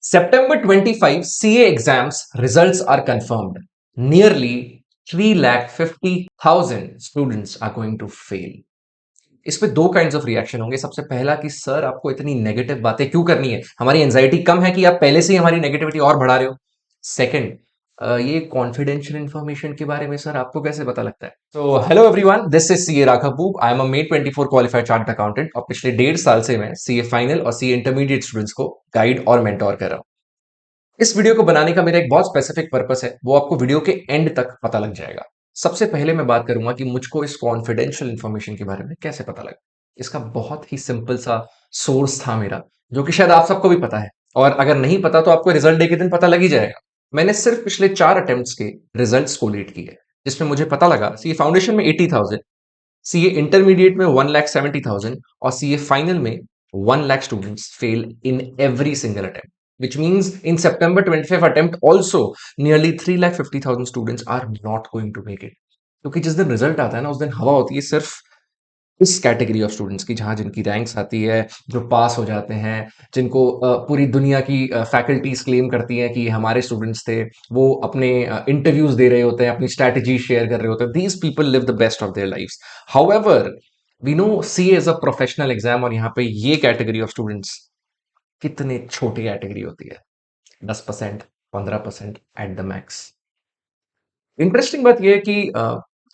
September 25 CA exams results are confirmed. Nearly 3,50,000 students are going to fail. इस पे दो kinds of reaction होंगे। सबसे पहला कि सर आपको इतनी नेगेटिव बातें क्यों करनी है, हमारी एंजाइटी कम है कि आप पहले से ही हमारी नेगेटिविटी और बढ़ा रहे हो। सेकंड, ये कॉन्फिडेंशियल इंफॉर्मेशन के बारे में सर आपको कैसे पता लगता है। तो hello everyone, this is CA Raghav. I am a May 24 qualified chart accountant और पिछले 1.5 साल से मैं सीए फाइनल और सीए इंटरमीडिएट स्टूडेंट्स को गाइड और मेंटोर कर रहा हूँ। इस वीडियो को बनाने का मेरा एक बहुत स्पेसिफिक पर्पस है, वो आपको वीडियो के एंड तक पता लग जाएगा। सबसे पहले मैं बात करूंगा कि मुझको इस कॉन्फिडेंशियल इंफॉर्मेशन के बारे में कैसे पता लगा। इसका बहुत ही सिंपल सा सोर्स था मेरा, जो कि शायद आप सबको भी पता है, और अगर नहीं पता तो आपको रिजल्ट डे के दिन पता लग ही जाएगा। मैंने सिर्फ पिछले 4 अटेम्प्ट्स के रिजल्ट्स कोलेट किए, जिसमें मुझे पता लगा सीए फाउंडेशन में 80,000, सीए इंटरमीडिएट में 1,70,000 और सीए फाइनल में 1 lakh students fail in every single attempt, which means in September 25 attempt also nearly 3,50,000 students are not going to make it। क्योंकि जिस दिन रिजल्ट आता है ना, उस दिन हवा होती है सिर्फ इस कैटेगरी ऑफ स्टूडेंट्स की, जहां जिनकी रैंक्स आती है, जो पास हो जाते हैं, जिनको पूरी दुनिया की फैकल्टीज क्लेम करती हैं कि हमारे स्टूडेंट्स थे, वो अपने इंटरव्यूज दे रहे होते हैं, अपनी स्ट्रैटेजी शेयर कर रहे होते हैं। These people live the best of their lifes. However, we know CA is a professional exam, और यहाँ पे ये कैटेगरी ऑफ स्टूडेंट्स कितने छोटी कैटेगरी होती है, 10%, 15% एट द मैक्स। इंटरेस्टिंग बात यह है कि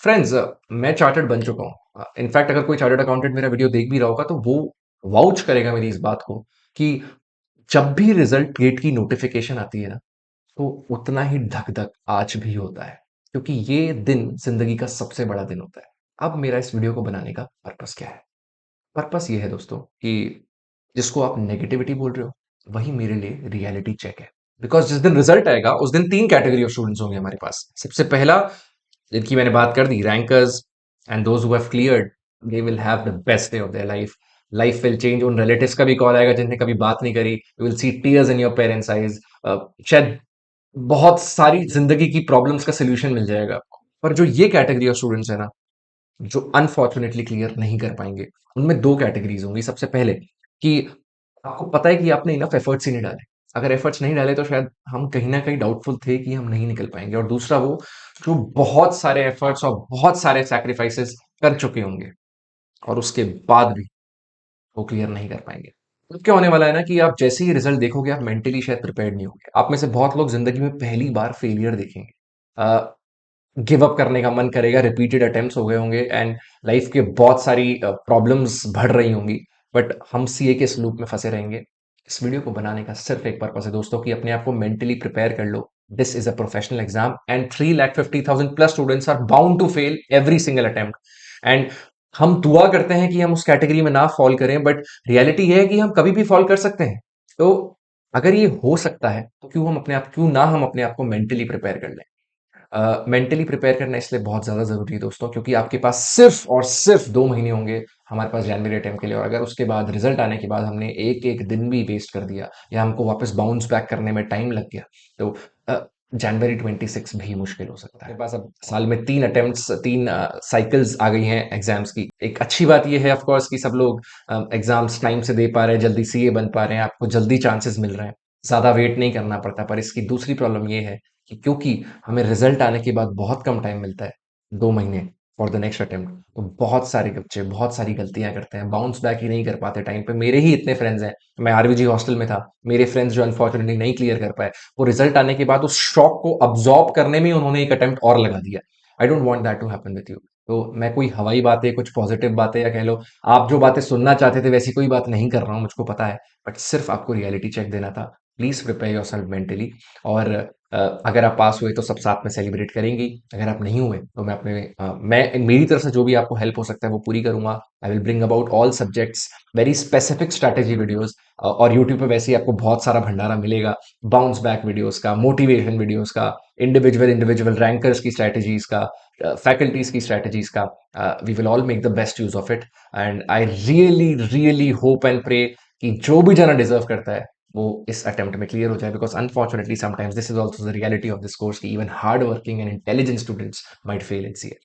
फ्रेंड्स, मैं चार्टर्ड बन चुका हूँ। इनफैक्ट अगर कोई चार्टर्ड अकाउंटेंट मेरा वीडियो देख भी रहा होगा तो वो वाउच करेगा मेरी इस बात को कि जब भी रिजल्ट डेट की नोटिफिकेशन आती है ना, तो उतना ही धक धक आज भी होता है, क्योंकि ये दिन जिंदगी का सबसे बड़ा दिन होता है। अब मेरा इस वीडियो को बनाने का पर्पस क्या है? पर्पस ये है दोस्तों कि जिसको आप नेगेटिविटी बोल रहे हो, वही मेरे लिए रियलिटी चेक है। बिकॉज जिस दिन रिजल्ट आएगा उस दिन 3 कैटेगरी ऑफ स्टूडेंट्स होंगे हमारे पास। सबसे पहला, जिनकी मैंने बात कर दी, rankers and those who have cleared, they will have the best day of their life. Life will change. उन रिलेटिव्स का भी कॉल आएगा जिन्हें कभी बात नहीं करी, you will see tears in your parents eyes. शायद बहुत सारी जिंदगी की प्रॉब्लम्स का सोल्यूशन मिल जाएगा आपको। पर जो ये कैटेगरी ऑफ स्टूडेंट्स है ना, जो अनफॉर्चुनेटली क्लियर नहीं कर पाएंगे, उनमें 2 कैटेगरीज होंगी। सबसे पहले कि आपको पता है कि आपने इनफ एफर्ट्स ही नहीं डाले। अगर एफर्ट्स नहीं डाले तो शायद हम कहीं ना कहीं डाउटफुल थे कि हम नहीं निकल पाएंगे। और दूसरा वो जो बहुत सारे एफर्ट्स और बहुत सारे सैक्रिफाइसेस कर चुके होंगे और उसके बाद भी वो क्लियर नहीं कर पाएंगे। तो क्या होने वाला है ना कि आप जैसे ही रिजल्ट देखोगे, आप मेंटली शायद प्रिपेयर्ड नहीं होंगे। आप में से बहुत लोग जिंदगी में पहली बार फेलियर देखेंगे, गिव अप करने का मन करेगा, रिपीटेड अटेम्प्ट्स हो गए होंगे एंड लाइफ के बहुत सारी प्रॉब्लम्स बढ़ रही होंगी, बट हम सीए के इस लूप में फंसे रहेंगे। इस वीडियो को बनाने का सिर्फ एक पर्पस है दोस्तों, कि अपने आप को मेंटली प्रिपेयर कर लो। This is a professional exam and 3,50,000 plus students are bound to fail every single attempt. And हम दुआ करते हैं कि हम उस कैटेगरी में ना फॉल करें, बट रियलिटी ये है कि हम कभी भी फॉल कर सकते हैं। तो अगर ये हो सकता है तो क्यों ना हम अपने आप को मेंटली प्रिपेयर कर लें। मेंटली प्रिपेयर करना इसलिए बहुत ज़्यादा ज़रूरी है दोस्तों, क्योंकि आपके पास सिर्फ और सिर्फ 2 महीने होंगे हमारे पास जनवरी अटेम्प्ट के लिए। और अगर उसके बाद रिजल्ट आने के बाद हमने एक एक दिन भी वेस्ट कर दिया या हमको वापस बाउंस बैक करने में टाइम लग गया, तो जनवरी 26 भी मुश्किल हो सकता है। मेरे पास अब साल में 3 अटेम्प्ट्स, 3 साइकिल्स आ गई हैं एग्जाम्स की। एक अच्छी बात यह है ऑफकोर्स कि सब लोग एग्जाम्स टाइम से दे पा रहे हैं, जल्दी सीए बन पा रहे हैं, आपको जल्दी चांसेस मिल रहे हैं, ज़्यादा वेट नहीं करना पड़ता। पर इसकी दूसरी प्रॉब्लम ये है कि क्योंकि हमें रिजल्ट आने के बाद बहुत कम टाइम मिलता है, 2 महीने फॉर द नेक्स्ट अटेम्प्ट, तो बहुत सारे बच्चे बहुत सारी गलतियां करते हैं, बाउंस बैक ही नहीं कर पाते टाइम पे। मेरे ही इतने फ्रेंड्स हैं, मैं आरबीजी हॉस्टल में था, मेरे फ्रेंड्स जो अनफॉर्चुनेटली नहीं क्लियर कर पाए, वो रिजल्ट आने के बाद उस शॉक को अब्सॉर्ब करने में उन्होंने एक अटेम्प्ट और लगा दिया। I don't want that to happen with you. तो मैं कोई हवाई बातें, कुछ पॉजिटिव बातें, या कह लो आप जो बातें सुनना चाहते थे वैसी कोई बात नहीं कर रहा हूँ, मुझको पता है, बट सिर्फ आपको रियलिटी चेक देना था। Please prepare your self mentally. और अगर आप पास हुए तो सब साथ में सेलिब्रेट करेंगे। अगर आप नहीं हुए तो मैं मेरी तरफ से जो भी आपको हेल्प हो सकता है वो पूरी करूंगा। I will bring about all subjects, very specific strategy videos. और यूट्यूब पे वैसे ही आपको बहुत सारा भंडारा मिलेगा, बाउंस बैक वीडियोस का, मोटिवेशन वीडियोस का, इंडिविजुअल इंडिविजुअल रैंकर्स की स्ट्रैटेजीज का, फैकल्टीज की स्ट्रैटेजीज का। We will all make the best use of it. And I really really hope and pray कि जो भी जना डिजर्व करता है वो इस अटेम्प्ट में क्लियर हो जाए। Because unfortunately sometimes this is also the reality of this course, कि even hard working and intelligent students might fail in CA.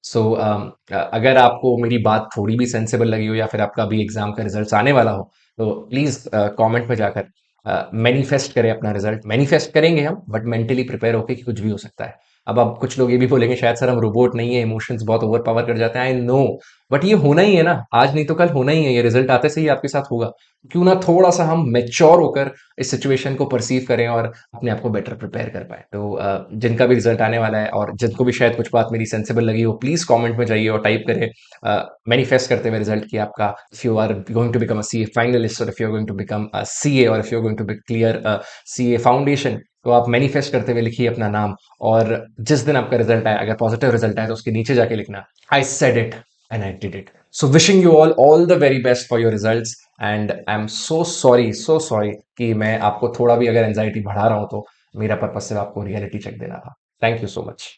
So अगर आपको मेरी बात थोड़ी भी सेंसेबल लगी हो, या फिर आपका भी एग्जाम का रिजल्ट आने वाला हो, तो प्लीज कमेंट में जाकर मैनिफेस्ट करें अपना रिजल्ट। मैनिफेस्ट करेंगे हम, बट मेंटली प्रिपेयर होके कि कुछ भी हो सकता है। अब कुछ लोग ये भी बोलेंगे शायद सर हम रोबोट नहीं है, इमोशंस बहुत ओवर पावर कर जाते हैं। आई नो, बट ये होना ही है ना, आज नहीं तो कल होना ही है, ये रिजल्ट आते से ही आपके साथ होगा। क्यों ना थोड़ा सा हम मेच्योर होकर इस सिचुएशन को परसीव करें और अपने आप को बेटर प्रिपेयर कर पाए। तो जिनका भी रिजल्ट आने वाला है और जिनको भी शायद कुछ बात मेरी सेंसिबल लगी हो, प्लीज कमेंट में जाइए और टाइप करें मैनिफेस्ट करते हुए रिजल्ट कि आपका, if you are going to become a CA finalist, और if you are going to become a CA, और if you are going to be clear CA foundation, तो आप मैनिफेस्ट करते हुए लिखिए अपना नाम। और जिस दिन आपका रिजल्ट आए, अगर पॉजिटिव रिजल्ट आए, तो उसके नीचे जाके लिखना I said it and I did it. So wishing you all the very best for your results. And I am so sorry कि मैं आपको थोड़ा भी अगर एंजाइटी बढ़ा रहा हूं, तो मेरा पर्पज सिर्फ आपको रियलिटी चेक देना था। Thank you so much.